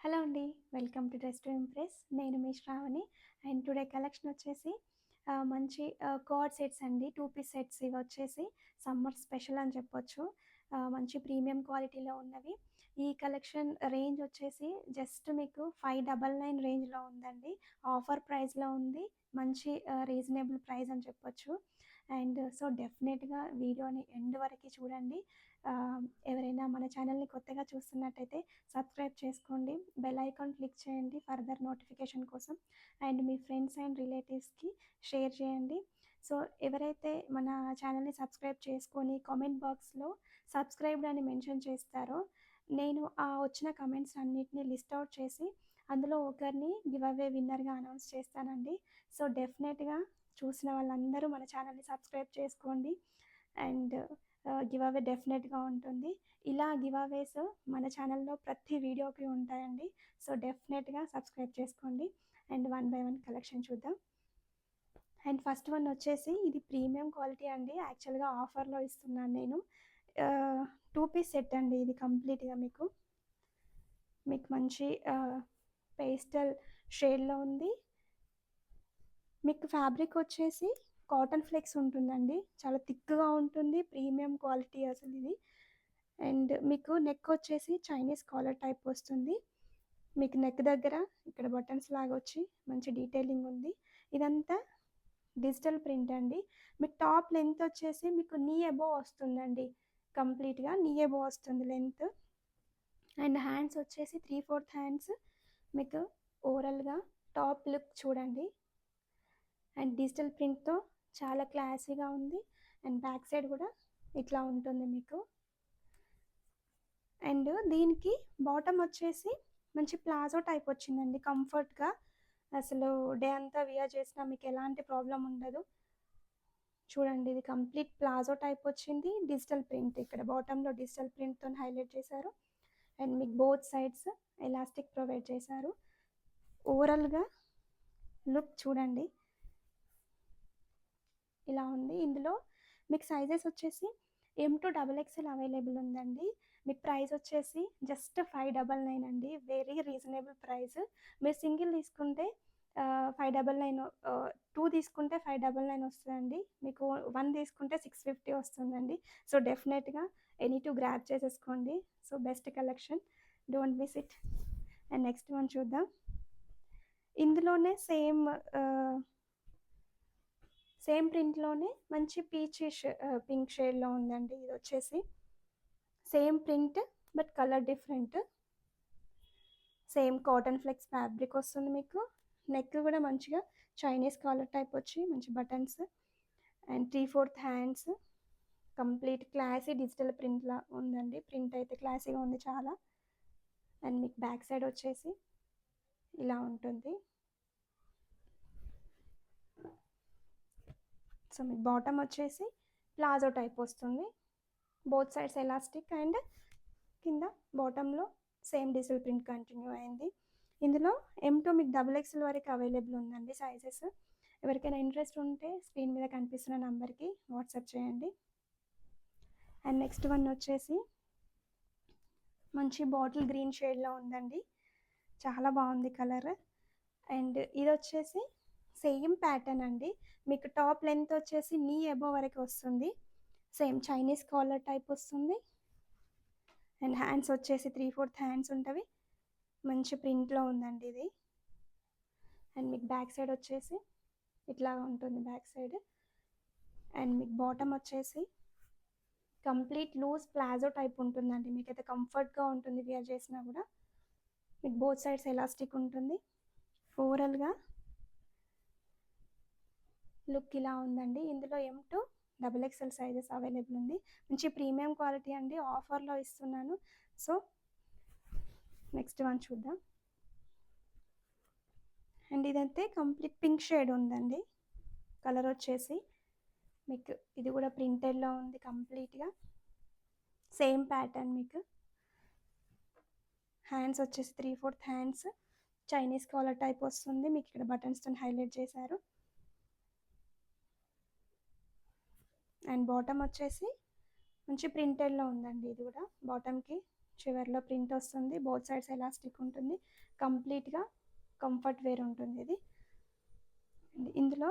Hello అండి. Welcome to dress to impress. నేను మీ Shravani. And today collection వచ్చేసి మంచి కార్డ్ సెట్స్ అండి. 2 పీస్ సెట్స్ ఇవొచ్చేసి సమ్మర్ స్పెషల్ అని చెప్పొచ్చు. మంచి ప్రీమియం క్వాలిటీలో ఉన్నవి. ఈ కలెక్షన్ రేంజ్ వచ్చేసి జస్ట్ మీకు 599 రేంజ్‌లో ఉందండి. ఆఫర్ ప్రైస్‌లో ఉంది. మంచి రీజనబుల్ ప్రైస్ అని చెప్పొచ్చు. అండ్ సో, డెఫినెట్‌గా వీడియోని ఎండ్ వరకి చూడండి. ఎవరైనా మన ఛానల్‌ని కొత్తగా చూస్తున్నట్టయితే సబ్స్క్రైబ్ చేసుకోండి. బెల్ ఐకాన్ క్లిక్ చేయండి ఫర్దర్ నోటిఫికేషన్ కోసం. అండ్ మీ ఫ్రెండ్స్ అండ్ రిలేటివ్స్‌కి షేర్ చేయండి. సో, ఎవరైతే మన ఛానల్‌ని సబ్స్క్రైబ్ చేసుకొని కామెంట్ బాక్స్‌లో సబ్స్క్రైబ్డ్ అని మెన్షన్ చేస్తారో, నేను ఆ వచ్చిన కమెంట్స్ అన్నిటిని లిస్ట్ ఔట్ చేసి అందులో ఒకరిని గివ్ అవే విన్నర్‌గా అనౌన్స్ చేస్తానండి. సో, డెఫినెట్‌గా చూసిన వాళ్ళందరూ మన ఛానల్‌ని సబ్స్క్రైబ్ చేసుకోండి. అండ్ గివ్ అవే డెఫినెట్‌గా ఉంటుంది. ఇలా గివ్ అవేస్ మన ఛానల్‌లో ప్రతి వీడియోకి ఉంటాయండి. సో, డెఫినెట్‌గా సబ్స్క్రైబ్ చేసుకోండి. And one by one collection చూద్దాం. అండ్ ఫస్ట్ వన్ వచ్చేసి ఇది ప్రీమియం క్వాలిటీ అండి. యాక్చువల్‌గా ఆఫర్‌లో ఇస్తున్నాను నేను. 2 పీస్ సెట్ అండి ఇది కంప్లీట్‌గా మీకు. మీకు మంచి పేస్టల్ షేడ్‌లో ఉంది. మీకు ఫ్యాబ్రిక్ వచ్చేసి కాటన్ ఫ్లెక్స్ ఉంటుందండి. చాలా థిక్‌గా ఉంటుంది. ప్రీమియం క్వాలిటీ అసలిది. అండ్ మీకు నెక్ వచ్చేసి చైనీస్ కాలర్ టైప్ వస్తుంది. మీకు నెక్ దగ్గర ఇక్కడ బటన్స్ లాగా వచ్చి మంచి డీటెయిలింగ్ ఉంది. ఇదంతా డిజిటల్ ప్రింట్ అండి. మీకు టాప్ లెంత్ వచ్చేసి మీకు నీ అబోవ్ వస్తుందండి. కంప్లీట్‌గా నీ అబోవ్ వస్తుంది లెంత్. అండ్ హ్యాండ్స్ వచ్చేసి 3/4 హ్యాండ్స్. మీకు ఓవరాల్‌గా టాప్ లుక్ చూడండి. అండ్ డిజిటల్ ప్రింట్‌తో చాలా క్లాసీగా ఉంది. అండ్ బ్యాక్ సైడ్ కూడా ఇట్లా ఉంటుంది మీకు. అండ్ దీనికి బాటమ్ వచ్చేసి మంచి ప్లాజో టైప్ వచ్చిందండి. కంఫర్ట్‌గా అసలు డే అంతా వియర్ చేసినా మీకు ఎలాంటి ప్రాబ్లమ్ ఉండదు. చూడండి ఇది కంప్లీట్ ప్లాజో టైప్ వచ్చింది. డిజిటల్ ప్రింట్ ఇక్కడ బాటమ్‌లో డిజిటల్ ప్రింట్‌తోని హైలైట్ చేశారు. అండ్ మీకు బోత్ సైడ్స్ ఎలాస్టిక్ ప్రొవైడ్ చేశారు. ఓవరాల్‌గా లుక్ చూడండి. ఇలా ఉంది. ఇందులో మీకు సైజెస్ వచ్చేసి M2 XXL అవైలబుల్ ఉందండి. మీకు ప్రైస్ వచ్చేసి జస్ట్ 599 అండి. Very reasonable price. మీరు సింగిల్ తీసుకుంటే 599, 2 తీసుకుంటే 599 వస్తదండి. మీకు 1 తీసుకుంటే 650 వస్తుందండి. సో, డెఫినెట్‌గా ఎనీ టు గ్రాబ్ చేసేసుకోండి. So, best collection. Don't miss it. And next one చూద్దాం. ఇందులోనే సేమ్ ప్రింట్‌లోనే మంచి పీచిష్ పింక్ షేడ్‌లో ఉందండి. ఇది వచ్చేసి same print but colour different. Same cotton flex fabric వస్తుంది మీకు. నెక్ కూడా మంచిగా చైనీస్ కాలర్ టైప్ వచ్చి మంచి buttons and 3/4 hands. Complete classy digital ప్రింట్‌లా ఉందండి. ప్రింట్ అయితే క్లాసీగా ఉంది చాలా. అండ్ మీకు బ్యాక్ సైడ్ వచ్చేసి ఇలా ఉంటుంది. సో, మీకు బాటమ్ వచ్చేసి ప్లాజో టైప్ వస్తుంది. బోత్ సైడ్స్ ఎలాస్టిక్ అండ్ కింద బాటంలో సేమ్ డిజిటల్ ప్రింట్ కంటిన్యూ అయింది. ఇందులో M2 మీకు XXL వరకు అవైలబుల్ ఉందండి సైజెస్. ఎవరికైనా ఇంట్రెస్ట్ ఉంటే స్క్రీన్ మీద కనిపిస్తున్న నంబర్కి వాట్సాప్ చేయండి. అండ్ నెక్స్ట్ వన్ వచ్చేసి మంచి బాటిల్ గ్రీన్ షేడ్లో ఉందండి. చాలా బాగుంది కలర్. అండ్ ఇది వచ్చేసి సేమ్ ప్యాటర్న్ అండి. మీకు టాప్ లెంత్ వచ్చేసి నీ అబోవ్ వరకు వస్తుంది. సేమ్ చైనీస్ కాలర్ టైప్ వస్తుంది. అండ్ హ్యాండ్స్ వచ్చేసి 3/4 హ్యాండ్స్ ఉంటవి. మంచి ప్రింట్‌లో ఉందండి ఇది. అండ్ మీకు బ్యాక్ సైడ్ వచ్చేసి ఇట్లా ఉంటుంది బ్యాక్ సైడ్. అండ్ మీకు బాటమ్ వచ్చేసి కంప్లీట్ లూజ్ ప్లాజో టైప్ ఉంటుందండి. మీకైతే కంఫర్ట్‌గా ఉంటుంది వియర్ చేసినా కూడా. మీకు బోత్ సైడ్స్ ఎలాస్టిక్ ఉంటుంది. ఓవరాల్‌గా లుక్ ఇలా ఉందండి. ఇందులో M2 XXL సైజెస్ అవైలబుల్ ఉంది. మంచి ప్రీమియం క్వాలిటీ అండి. ఆఫర్‌లో ఇస్తున్నాను. సో, నెక్స్ట్ వన్ చూద్దాం. అండ్ ఇదైతే కంప్లీట్ పింక్ షేడ్ ఉందండి. కలర్ వచ్చేసి మీకు ఇది కూడా ప్రింటెడ్‌లో ఉంది కంప్లీట్‌గా. సేమ్ ప్యాటర్న్ మీకు. హ్యాండ్స్ వచ్చేసి 3/4 హ్యాండ్స్. చైనీస్ కాలర్ టైప్ వస్తుంది. మీకు ఇక్కడ బటన్స్‌తోని హైలైట్ చేశారు. అండ్ బాటమ్ వచ్చేసి మంచి ప్రింటెడ్‌లో ఉందండి ఇది కూడా. బాటమ్‌కి చివర్లో ప్రింట్ వస్తుంది, బోత్ సైడ్స్ ఎలాస్టిక్ ఉంటుంది, కంప్లీట్గా కంఫర్ట్ వేర్ ఉంటుంది ఇది. ఇందులో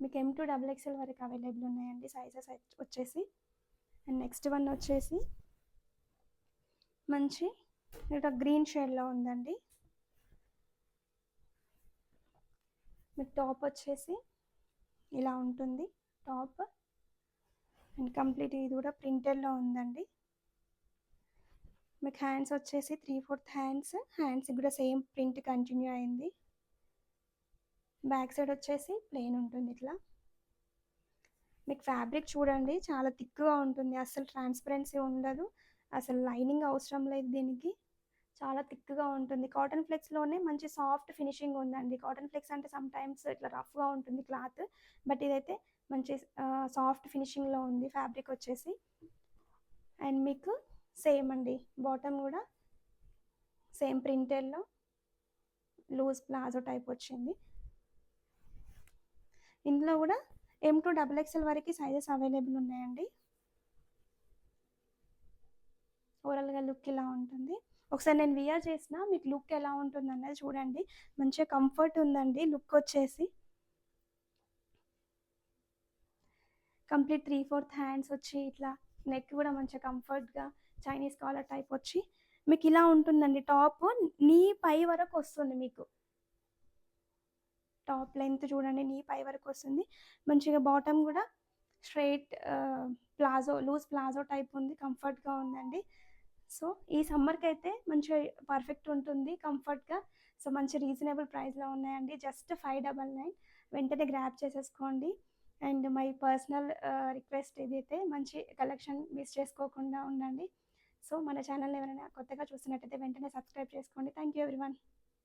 మీకు M2 XXL వరకు అవైలబుల్ ఉన్నాయండి సైజెస్ వచ్చేసి. అండ్ నెక్స్ట్ వన్ వచ్చేసి మంచి ఇక్కడ గ్రీన్ షేడ్లో ఉందండి. మీకు టాప్ వచ్చేసి ఇలా ఉంటుంది టాప్, అండ్ కంప్లీట్ ఇది కూడా ప్రింటెడ్లో ఉందండి. మీకు హ్యాండ్స్ వచ్చేసి 3/4 హ్యాండ్స్ కూడా సేమ్ ప్రింట్ కంటిన్యూ అయింది. బ్యాక్ సైడ్ వచ్చేసి ప్లెయిన్ ఉంటుంది ఇట్లా. మీకు ఫ్యాబ్రిక్ చూడండి చాలా థిక్గా ఉంటుంది, అసలు ట్రాన్స్పరెన్సీ ఉండదు, అసలు లైనింగ్ అవసరం లేదు దీనికి, చాలా థిక్గా ఉంటుంది. కాటన్ ఫ్లెక్స్లోనే మంచి సాఫ్ట్ ఫినిషింగ్ ఉందండి. కాటన్ ఫ్లెక్స్ అంటే సమ్ టైమ్స్ ఇట్లా రఫ్గా ఉంటుంది క్లాత్, బట్ ఇదైతే మంచి సాఫ్ట్ ఫినిషింగ్లో ఉంది ఫ్యాబ్రిక్ వచ్చేసి. అండ్ మీకు సేమ్ అండి బాటమ్ కూడా సేమ్ ప్రింటెడ్లో లూజ్ ప్లాజో టైప్ వచ్చింది. ఇందులో కూడా M2 XXL వరకు సైజెస్ అవైలబుల్ ఉన్నాయండి. ఓవరాల్గా లుక్ ఇలా ఉంటుంది. ఒకసారి నేను వియర్ చేసిన మీకు లుక్ ఎలా ఉంటుంది అన్నది చూడండి. మంచిగా కంఫర్ట్ ఉందండి లుక్ వచ్చేసి. కంప్లీట్ 3/4 హ్యాండ్స్ వచ్చి ఇట్లా నెక్ కూడా మంచిగా కంఫర్ట్గా చైనీస్ కాలర్ టైప్ వచ్చి మీకు ఇలా ఉంటుందండి. టాప్ నీ పై వరకు వస్తుంది, మీకు టాప్ లెంత్ చూడండి నీ పై వరకు వస్తుంది. మంచిగా బాటమ్ కూడా straight palazzo loose palazzo type ఉంది, కంఫర్ట్గా ఉందండి. సో ఈ సమ్మర్కి అయితే మంచిగా పర్ఫెక్ట్ ఉంటుంది కంఫర్ట్గా. సో మంచి రీజనబుల్ ప్రైస్లో ఉన్నాయండి, జస్ట్ 599. వెంటనే గ్రాప్ చేసేసుకోండి. అండ్ మై పర్సనల్ రిక్వెస్ట్ ఇదైతే మంచి కలెక్షన్ మిస్ చేసుకోకుండా ఉండండి. సో మన ఛానల్ ఎవరైనా కొత్తగా చూస్తున్నట్టయితే వెంటనే సబ్స్క్రైబ్ చేసుకోండి. Thank you everyone.